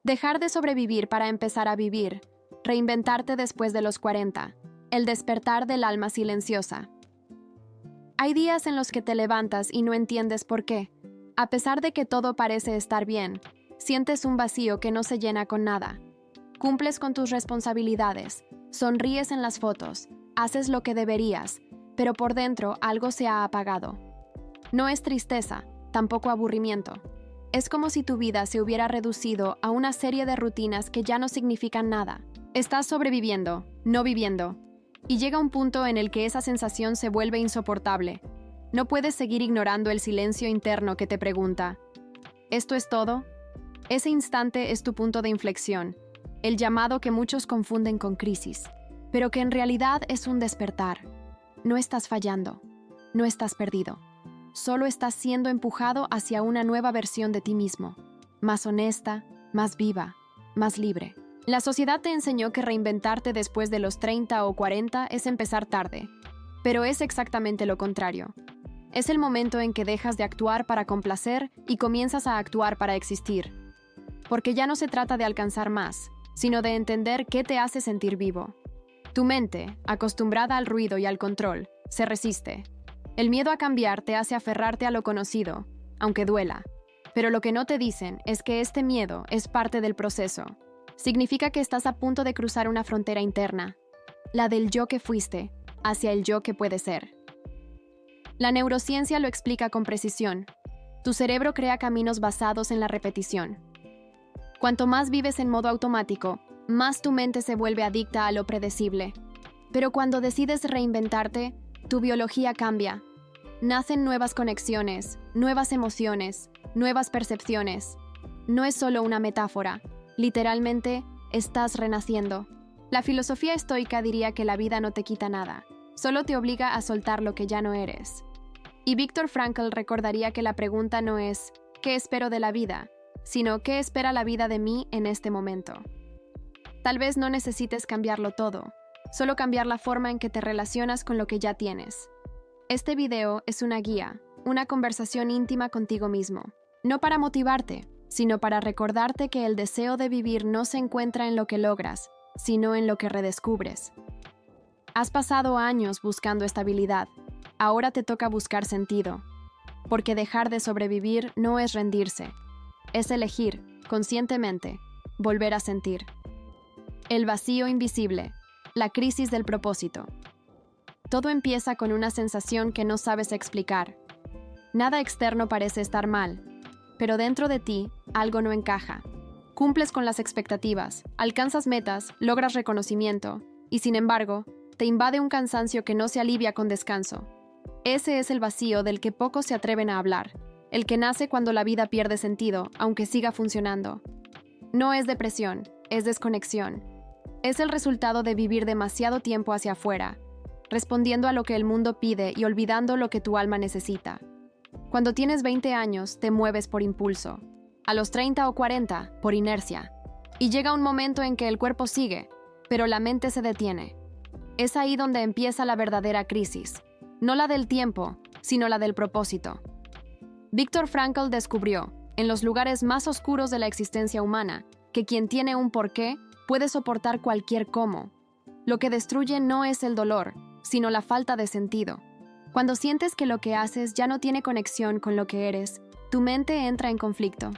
Dejar de sobrevivir para empezar a vivir. Reinventarte después de los 40. El despertar del alma silenciosa. Hay días en los que te levantas y no entiendes por qué. A pesar de que todo parece estar bien, sientes un vacío que no se llena con nada. Cumples con tus responsabilidades, sonríes en las fotos, haces lo que deberías, pero por dentro algo se ha apagado. No es tristeza, tampoco aburrimiento. Es como si tu vida se hubiera reducido a una serie de rutinas que ya no significan nada. Estás sobreviviendo, no viviendo. Y llega un punto en el que esa sensación se vuelve insoportable. No puedes seguir ignorando el silencio interno que te pregunta: ¿esto es todo? Ese instante es tu punto de inflexión, el llamado que muchos confunden con crisis, pero que en realidad es un despertar. No estás fallando, no estás perdido. Solo estás siendo empujado hacia una nueva versión de ti mismo, más honesta, más viva, más libre. La sociedad te enseñó que reinventarte después de los 30 o 40 es empezar tarde, pero es exactamente lo contrario. Es el momento en que dejas de actuar para complacer y comienzas a actuar para existir. Porque ya no se trata de alcanzar más, sino de entender qué te hace sentir vivo. Tu mente, acostumbrada al ruido y al control, se resiste. El miedo a cambiar te hace aferrarte a lo conocido, aunque duela. Pero lo que no te dicen es que este miedo es parte del proceso. Significa que estás a punto de cruzar una frontera interna, la del yo que fuiste, hacia el yo que puede ser. La neurociencia lo explica con precisión. Tu cerebro crea caminos basados en la repetición. Cuanto más vives en modo automático, más tu mente se vuelve adicta a lo predecible. Pero cuando decides reinventarte, tu biología cambia. Nacen nuevas conexiones, nuevas emociones, nuevas percepciones. No es solo una metáfora. Literalmente, estás renaciendo. La filosofía estoica diría que la vida no te quita nada, solo te obliga a soltar lo que ya no eres. Y Viktor Frankl recordaría que la pregunta no es ¿qué espero de la vida?, sino ¿qué espera la vida de mí en este momento? Tal vez no necesites cambiarlo todo, solo cambiar la forma en que te relacionas con lo que ya tienes. Este video es una guía, una conversación íntima contigo mismo, no para motivarte, sino para recordarte que el deseo de vivir no se encuentra en lo que logras, sino en lo que redescubres. Has pasado años buscando estabilidad, ahora te toca buscar sentido, porque dejar de sobrevivir no es rendirse, es elegir, conscientemente, volver a sentir. El vacío invisible, la crisis del propósito. Todo empieza con una sensación que no sabes explicar. Nada externo parece estar mal, pero dentro de ti algo no encaja. Cumples con las expectativas, alcanzas metas, logras reconocimiento, y sin embargo, te invade un cansancio que no se alivia con descanso. Ese es el vacío del que pocos se atreven a hablar, el que nace cuando la vida pierde sentido, aunque siga funcionando. No es depresión, es desconexión. Es el resultado de vivir demasiado tiempo hacia afuera, respondiendo a lo que el mundo pide y olvidando lo que tu alma necesita. Cuando tienes 20 años, te mueves por impulso. A los 30 o 40, por inercia. Y llega un momento en que el cuerpo sigue, pero la mente se detiene. Es ahí donde empieza la verdadera crisis. No la del tiempo, sino la del propósito. Viktor Frankl descubrió, en los lugares más oscuros de la existencia humana, que quien tiene un porqué puede soportar cualquier cómo. Lo que destruye no es el dolor, sino la falta de sentido. Cuando sientes que lo que haces ya no tiene conexión con lo que eres, tu mente entra en conflicto.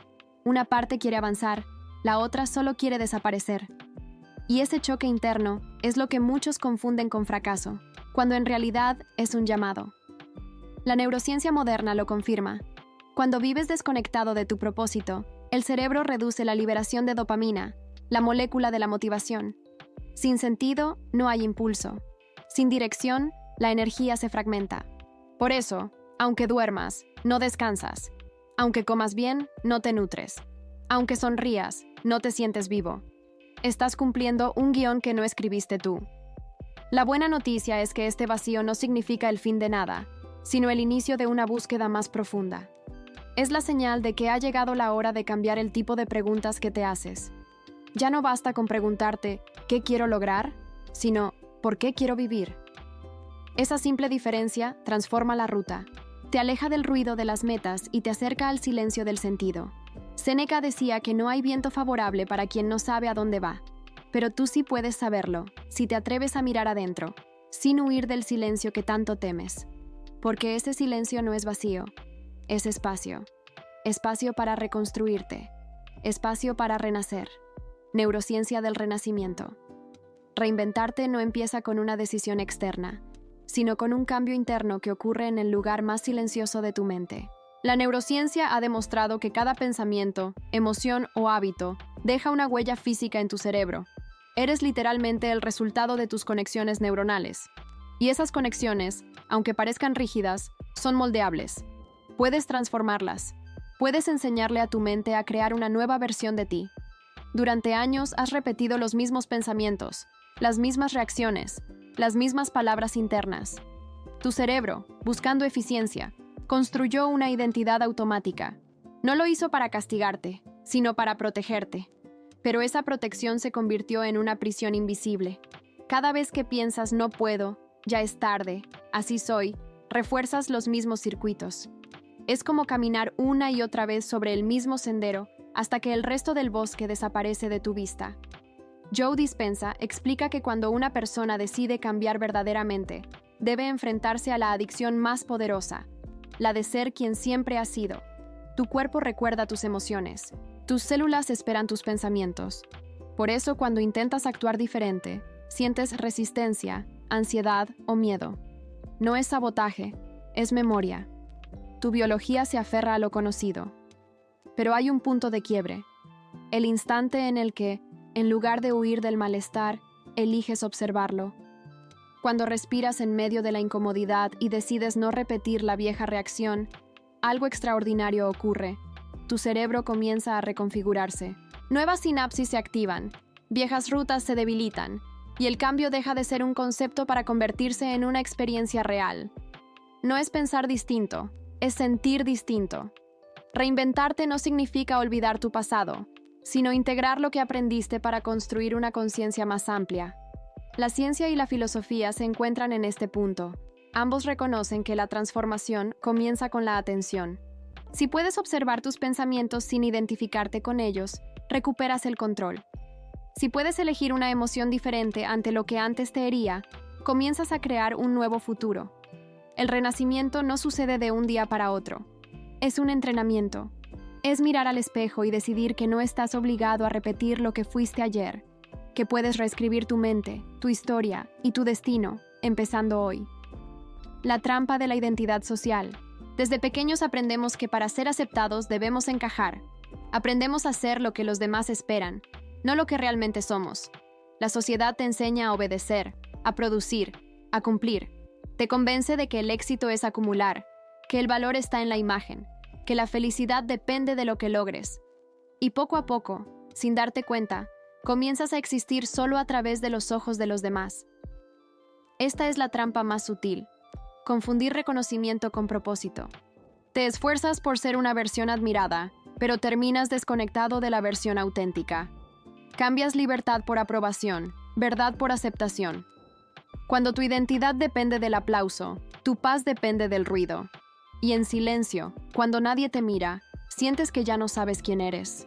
Una parte quiere avanzar, la otra solo quiere desaparecer. Y ese choque interno es lo que muchos confunden con fracaso, cuando en realidad es un llamado. La neurociencia moderna lo confirma. Cuando vives desconectado de tu propósito, el cerebro reduce la liberación de dopamina, la molécula de la motivación. Sin sentido, no hay impulso. Sin dirección, la energía se fragmenta. Por eso, aunque duermas, no descansas. Aunque comas bien, no te nutres. Aunque sonrías, no te sientes vivo. Estás cumpliendo un guión que no escribiste tú. La buena noticia es que este vacío no significa el fin de nada, sino el inicio de una búsqueda más profunda. Es la señal de que ha llegado la hora de cambiar el tipo de preguntas que te haces. Ya no basta con preguntarte ¿qué quiero lograr?, sino ¿por qué quiero vivir? Esa simple diferencia transforma la ruta. Te aleja del ruido de las metas y te acerca al silencio del sentido. Séneca decía que no hay viento favorable para quien no sabe a dónde va, pero tú sí puedes saberlo si te atreves a mirar adentro, sin huir del silencio que tanto temes. Porque ese silencio no es vacío, es espacio. Espacio para reconstruirte, espacio para renacer. Neurociencia del renacimiento. Reinventarte no empieza con una decisión externa, sino con un cambio interno que ocurre en el lugar más silencioso de tu mente. La neurociencia ha demostrado que cada pensamiento, emoción o hábito deja una huella física en tu cerebro. Eres literalmente el resultado de tus conexiones neuronales. Y esas conexiones, aunque parezcan rígidas, son moldeables. Puedes transformarlas. Puedes enseñarle a tu mente a crear una nueva versión de ti. Durante años has repetido los mismos pensamientos, las mismas reacciones, las mismas palabras internas. Tu cerebro, buscando eficiencia, construyó una identidad automática. No lo hizo para castigarte, sino para protegerte. Pero esa protección se convirtió en una prisión invisible. Cada vez que piensas no puedo, ya es tarde, así soy, refuerzas los mismos circuitos. Es como caminar una y otra vez sobre el mismo sendero hasta que el resto del bosque desaparece de tu vista. Joe Dispenza explica que cuando una persona decide cambiar verdaderamente, debe enfrentarse a la adicción más poderosa, la de ser quien siempre has sido. Tu cuerpo recuerda tus emociones, tus células esperan tus pensamientos. Por eso, cuando intentas actuar diferente, sientes resistencia, ansiedad o miedo. No es sabotaje, es memoria. Tu biología se aferra a lo conocido. Pero hay un punto de quiebre, el instante en el que, en lugar de huir del malestar, eliges observarlo. Cuando respiras en medio de la incomodidad y decides no repetir la vieja reacción, algo extraordinario ocurre. Tu cerebro comienza a reconfigurarse. Nuevas sinapsis se activan, viejas rutas se debilitan, y el cambio deja de ser un concepto para convertirse en una experiencia real. No es pensar distinto, es sentir distinto. Reinventarte no significa olvidar tu pasado, sino integrar lo que aprendiste para construir una conciencia más amplia. La ciencia y la filosofía se encuentran en este punto. Ambos reconocen que la transformación comienza con la atención. Si puedes observar tus pensamientos sin identificarte con ellos, recuperas el control. Si puedes elegir una emoción diferente ante lo que antes te hería, comienzas a crear un nuevo futuro. El renacimiento no sucede de un día para otro. Es un entrenamiento. Es mirar al espejo y decidir que no estás obligado a repetir lo que fuiste ayer, que puedes reescribir tu mente, tu historia y tu destino, empezando hoy. La trampa de la identidad social. Desde pequeños aprendemos que para ser aceptados debemos encajar. Aprendemos a ser lo que los demás esperan, no lo que realmente somos. La sociedad te enseña a obedecer, a producir, a cumplir. Te convence de que el éxito es acumular, que el valor está en la imagen, que la felicidad depende de lo que logres. Y poco a poco, sin darte cuenta, comienzas a existir solo a través de los ojos de los demás. Esta es la trampa más sutil: confundir reconocimiento con propósito. Te esfuerzas por ser una versión admirada, pero terminas desconectado de la versión auténtica. Cambias libertad por aprobación, verdad por aceptación. Cuando tu identidad depende del aplauso, tu paz depende del ruido. Y en silencio, cuando nadie te mira, sientes que ya no sabes quién eres.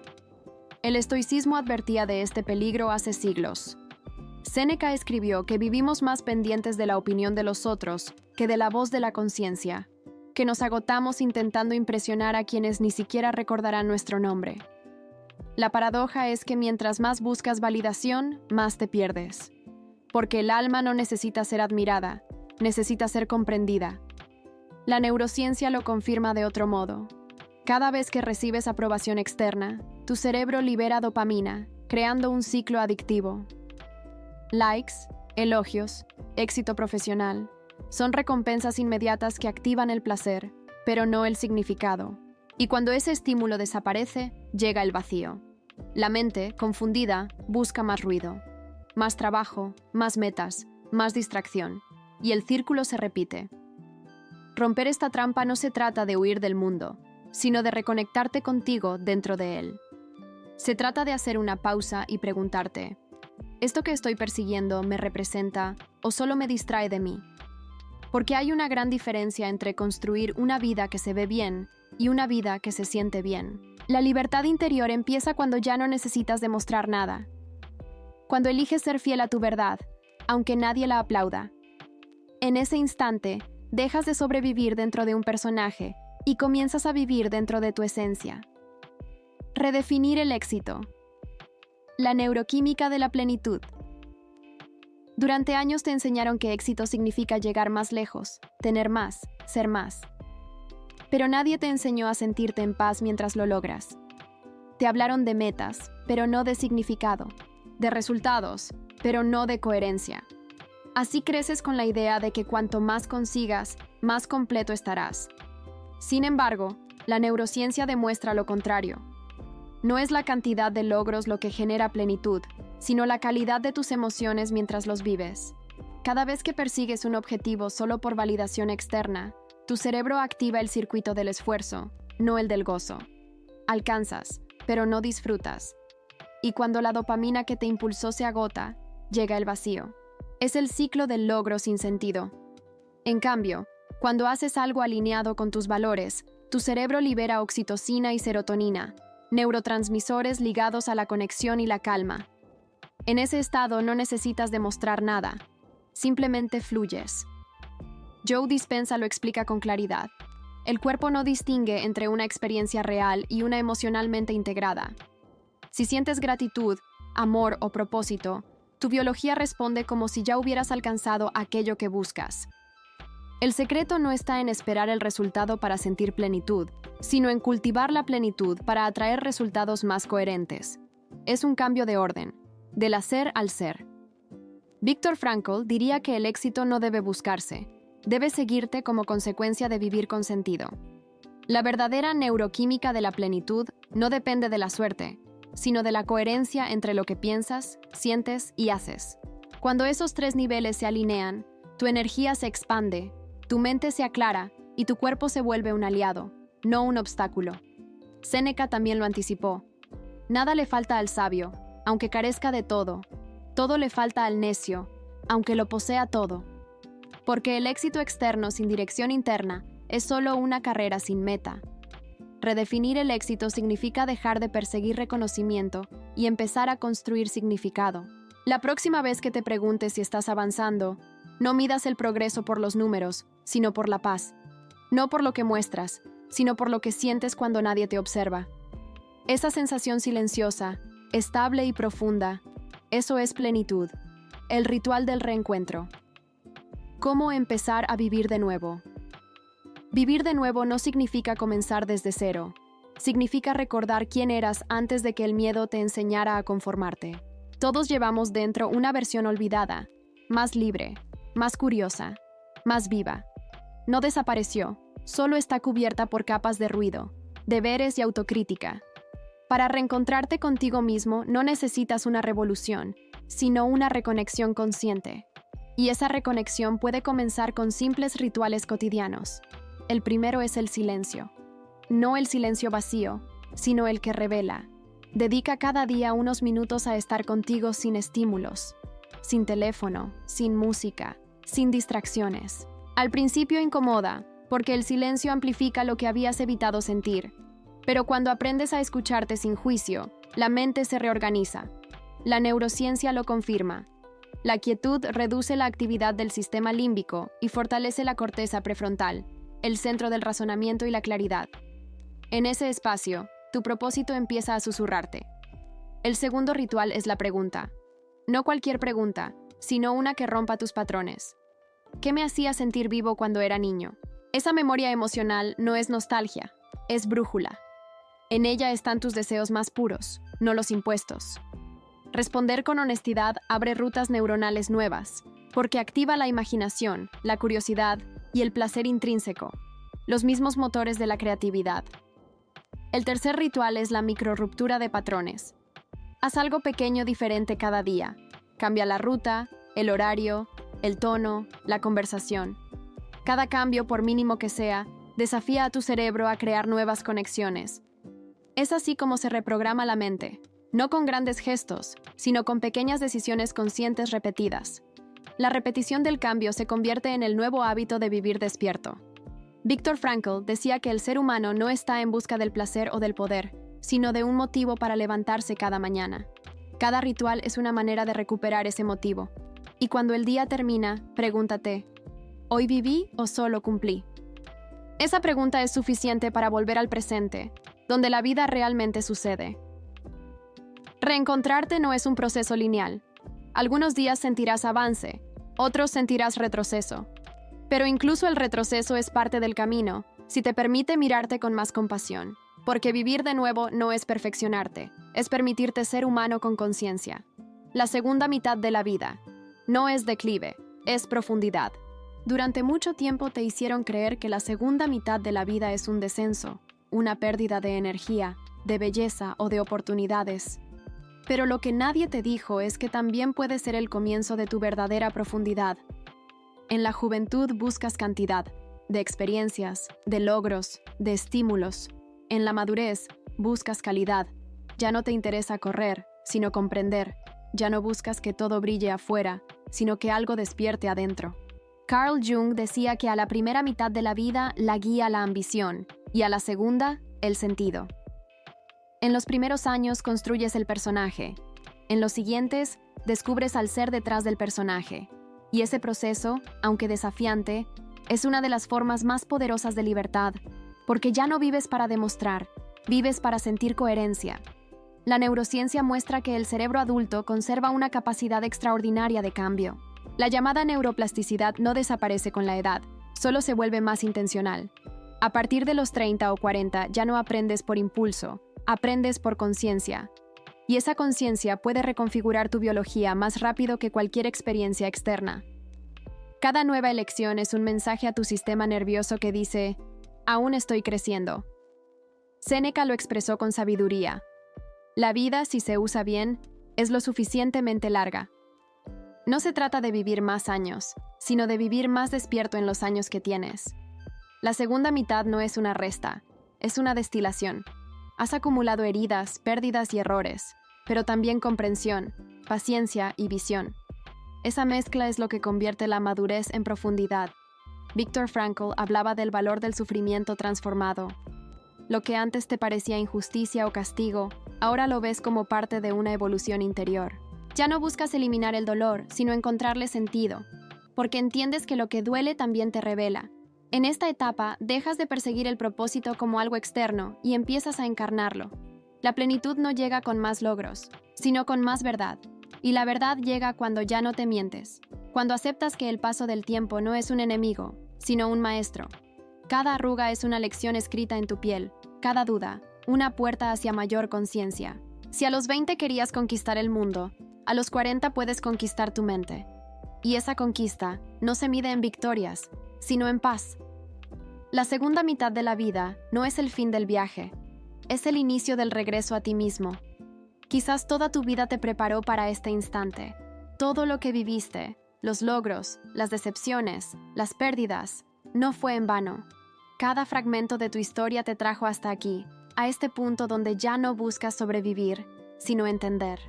El estoicismo advertía de este peligro hace siglos. Séneca escribió que vivimos más pendientes de la opinión de los otros que de la voz de la conciencia, que nos agotamos intentando impresionar a quienes ni siquiera recordarán nuestro nombre. La paradoja es que mientras más buscas validación, más te pierdes. Porque el alma no necesita ser admirada, necesita ser comprendida. La neurociencia lo confirma de otro modo. Cada vez que recibes aprobación externa, tu cerebro libera dopamina, creando un ciclo adictivo. Likes, elogios, éxito profesional, son recompensas inmediatas que activan el placer, pero no el significado. Y cuando ese estímulo desaparece, llega el vacío. La mente, confundida, busca más ruido, más trabajo, más metas, más distracción, y el círculo se repite. Romper esta trampa no se trata de huir del mundo, sino de reconectarte contigo dentro de él. Se trata de hacer una pausa y preguntarte: ¿esto que estoy persiguiendo me representa o solo me distrae de mí? Porque hay una gran diferencia entre construir una vida que se ve bien y una vida que se siente bien. La libertad interior empieza cuando ya no necesitas demostrar nada. Cuando eliges ser fiel a tu verdad, aunque nadie la aplauda. En ese instante, dejas de sobrevivir dentro de un personaje y comienzas a vivir dentro de tu esencia. Redefinir el éxito. La neuroquímica de la plenitud. Durante años te enseñaron que éxito significa llegar más lejos, tener más, ser más. Pero nadie te enseñó a sentirte en paz mientras lo logras. Te hablaron de metas, pero no de significado, de resultados, pero no de coherencia. Así creces con la idea de que cuanto más consigas, más completo estarás. Sin embargo, la neurociencia demuestra lo contrario. No es la cantidad de logros lo que genera plenitud, sino la calidad de tus emociones mientras los vives. Cada vez que persigues un objetivo solo por validación externa, tu cerebro activa el circuito del esfuerzo, no el del gozo. Alcanzas, pero no disfrutas. Y cuando la dopamina que te impulsó se agota, llega el vacío. Es el ciclo del logro sin sentido. En cambio, cuando haces algo alineado con tus valores, tu cerebro libera oxitocina y serotonina, neurotransmisores ligados a la conexión y la calma. En ese estado no necesitas demostrar nada, simplemente fluyes. Joe Dispenza lo explica con claridad. El cuerpo no distingue entre una experiencia real y una emocionalmente integrada. Si sientes gratitud, amor o propósito, tu biología responde como si ya hubieras alcanzado aquello que buscas. El secreto no está en esperar el resultado para sentir plenitud, sino en cultivar la plenitud para atraer resultados más coherentes. Es un cambio de orden, del hacer al ser. Viktor Frankl diría que el éxito no debe buscarse, debe seguirte como consecuencia de vivir con sentido. La verdadera neuroquímica de la plenitud no depende de la suerte, sino de la coherencia entre lo que piensas, sientes y haces. Cuando esos tres niveles se alinean, tu energía se expande, tu mente se aclara y tu cuerpo se vuelve un aliado, no un obstáculo. Séneca también lo anticipó. Nada le falta al sabio, aunque carezca de todo. Todo le falta al necio, aunque lo posea todo. Porque el éxito externo sin dirección interna es solo una carrera sin meta. Redefinir el éxito significa dejar de perseguir reconocimiento y empezar a construir significado. La próxima vez que te preguntes si estás avanzando, no midas el progreso por los números, sino por la paz. No por lo que muestras, sino por lo que sientes cuando nadie te observa. Esa sensación silenciosa, estable y profunda, eso es plenitud, el ritual del reencuentro. ¿Cómo empezar a vivir de nuevo? Vivir de nuevo no significa comenzar desde cero. Significa recordar quién eras antes de que el miedo te enseñara a conformarte. Todos llevamos dentro una versión olvidada, más libre, más curiosa, más viva. No desapareció, solo está cubierta por capas de ruido, deberes y autocrítica. Para reencontrarte contigo mismo no necesitas una revolución, sino una reconexión consciente. Y esa reconexión puede comenzar con simples rituales cotidianos. El primero es el silencio. No el silencio vacío, sino el que revela. Dedica cada día unos minutos a estar contigo sin estímulos, sin teléfono, sin música, sin distracciones. Al principio incomoda, porque el silencio amplifica lo que habías evitado sentir. Pero cuando aprendes a escucharte sin juicio, la mente se reorganiza. La neurociencia lo confirma. La quietud reduce la actividad del sistema límbico y fortalece la corteza prefrontal, el centro del razonamiento y la claridad. En ese espacio, tu propósito empieza a susurrarte. El segundo ritual es la pregunta. No cualquier pregunta, sino una que rompa tus patrones. ¿Qué me hacía sentir vivo cuando era niño? Esa memoria emocional no es nostalgia, es brújula. En ella están tus deseos más puros, no los impuestos. Responder con honestidad abre rutas neuronales nuevas, porque activa la imaginación, la curiosidad y el placer intrínseco, los mismos motores de la creatividad. El tercer ritual es la microrruptura de patrones. Haz algo pequeño diferente cada día. Cambia la ruta, el horario, el tono, la conversación. Cada cambio, por mínimo que sea, desafía a tu cerebro a crear nuevas conexiones. Es así como se reprograma la mente, no con grandes gestos, sino con pequeñas decisiones conscientes repetidas. La repetición del cambio se convierte en el nuevo hábito de vivir despierto. Viktor Frankl decía que el ser humano no está en busca del placer o del poder, sino de un motivo para levantarse cada mañana. Cada ritual es una manera de recuperar ese motivo. Y cuando el día termina, pregúntate, ¿hoy viví o solo cumplí? Esa pregunta es suficiente para volver al presente, donde la vida realmente sucede. Reencontrarte no es un proceso lineal. Algunos días sentirás avance, otros sentirás retroceso. Pero incluso el retroceso es parte del camino, si te permite mirarte con más compasión. Porque vivir de nuevo no es perfeccionarte, es permitirte ser humano con conciencia. La segunda mitad de la vida no es declive, es profundidad. Durante mucho tiempo te hicieron creer que la segunda mitad de la vida es un descenso, una pérdida de energía, de belleza o de oportunidades. Pero lo que nadie te dijo es que también puede ser el comienzo de tu verdadera profundidad. En la juventud buscas cantidad, de experiencias, de logros, de estímulos. En la madurez buscas calidad. Ya no te interesa correr, sino comprender. Ya no buscas que todo brille afuera, sino que algo despierte adentro. Carl Jung decía que a la primera mitad de la vida la guía la ambición y a la segunda, el sentido. En los primeros años construyes el personaje. En los siguientes, descubres al ser detrás del personaje. Y ese proceso, aunque desafiante, es una de las formas más poderosas de libertad, porque ya no vives para demostrar, vives para sentir coherencia. La neurociencia muestra que el cerebro adulto conserva una capacidad extraordinaria de cambio. La llamada neuroplasticidad no desaparece con la edad, solo se vuelve más intencional. A partir de los 30 o 40 ya no aprendes por impulso, aprendes por conciencia. Y esa conciencia puede reconfigurar tu biología más rápido que cualquier experiencia externa. Cada nueva elección es un mensaje a tu sistema nervioso que dice, aún estoy creciendo. Séneca lo expresó con sabiduría. La vida, si se usa bien, es lo suficientemente larga. No se trata de vivir más años, sino de vivir más despierto en los años que tienes. La segunda mitad no es una resta, es una destilación. Has acumulado heridas, pérdidas y errores, pero también comprensión, paciencia y visión. Esa mezcla es lo que convierte la madurez en profundidad. Viktor Frankl hablaba del valor del sufrimiento transformado. Lo que antes te parecía injusticia o castigo, ahora lo ves como parte de una evolución interior. Ya no buscas eliminar el dolor, sino encontrarle sentido, porque entiendes que lo que duele también te revela. En esta etapa, dejas de perseguir el propósito como algo externo y empiezas a encarnarlo. La plenitud no llega con más logros, sino con más verdad. Y la verdad llega cuando ya no te mientes, cuando aceptas que el paso del tiempo no es un enemigo, sino un maestro. Cada arruga es una lección escrita en tu piel, cada duda, una puerta hacia mayor conciencia. Si a los 20 querías conquistar el mundo, a los 40 puedes conquistar tu mente. Y esa conquista no se mide en victorias, sino en paz. La segunda mitad de la vida no es el fin del viaje, es el inicio del regreso a ti mismo. Quizás toda tu vida te preparó para este instante. Todo lo que viviste, los logros, las decepciones, las pérdidas, no fue en vano. Cada fragmento de tu historia te trajo hasta aquí, a este punto donde ya no buscas sobrevivir, sino entender.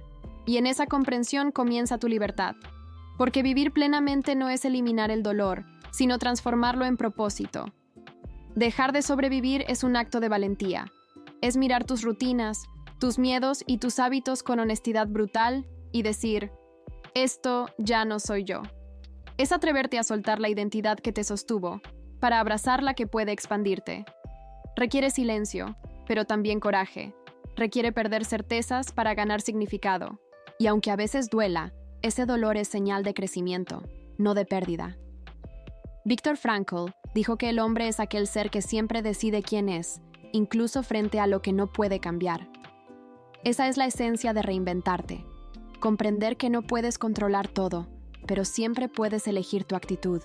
Y en esa comprensión comienza tu libertad. Porque vivir plenamente no es eliminar el dolor, sino transformarlo en propósito. Dejar de sobrevivir es un acto de valentía. Es mirar tus rutinas, tus miedos y tus hábitos con honestidad brutal y decir, esto ya no soy yo. Es atreverte a soltar la identidad que te sostuvo, para abrazar la que puede expandirte. Requiere silencio, pero también coraje. Requiere perder certezas para ganar significado. Y aunque a veces duela, ese dolor es señal de crecimiento, no de pérdida. Viktor Frankl dijo que el hombre es aquel ser que siempre decide quién es, incluso frente a lo que no puede cambiar. Esa es la esencia de reinventarte. Comprender que no puedes controlar todo, pero siempre puedes elegir tu actitud.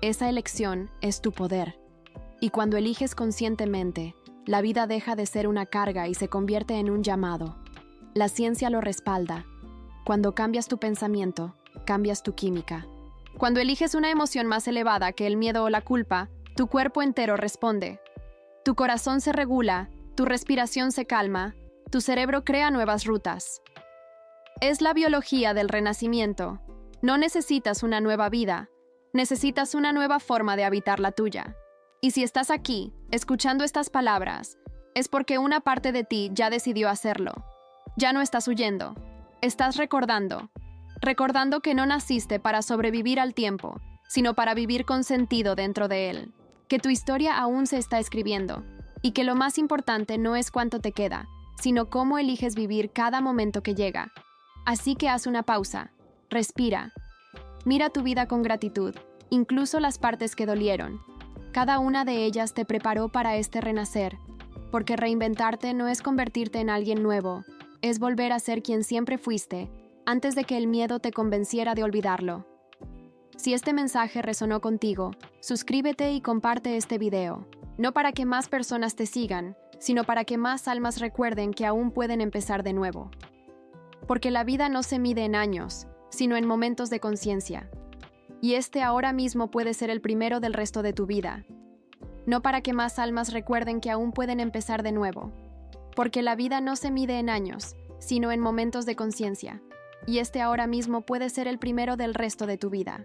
Esa elección es tu poder. Y cuando eliges conscientemente, la vida deja de ser una carga y se convierte en un llamado. La ciencia lo respalda. Cuando cambias tu pensamiento, cambias tu química. Cuando eliges una emoción más elevada que el miedo o la culpa, tu cuerpo entero responde. Tu corazón se regula, tu respiración se calma, tu cerebro crea nuevas rutas. Es la biología del renacimiento. No necesitas una nueva vida, necesitas una nueva forma de habitar la tuya. Y si estás aquí, escuchando estas palabras, es porque una parte de ti ya decidió hacerlo. Ya no estás huyendo. Estás recordando. Recordando que no naciste para sobrevivir al tiempo, sino para vivir con sentido dentro de él. Que tu historia aún se está escribiendo. Y que lo más importante no es cuánto te queda, sino cómo eliges vivir cada momento que llega. Así que haz una pausa. Respira. Mira tu vida con gratitud, incluso las partes que dolieron. Cada una de ellas te preparó para este renacer, porque reinventarte no es convertirte en alguien nuevo, es volver a ser quien siempre fuiste, antes de que el miedo te convenciera de olvidarlo. Si este mensaje resonó contigo, suscríbete y comparte este video, no para que más personas te sigan, sino para que más almas recuerden que aún pueden empezar de nuevo. Porque la vida no se mide en años, sino en momentos de conciencia. Y este ahora mismo puede ser el primero del resto de tu vida. No para que más almas recuerden que aún pueden empezar de nuevo. Porque la vida no se mide en años, sino en momentos de conciencia. Y este ahora mismo puede ser el primero del resto de tu vida.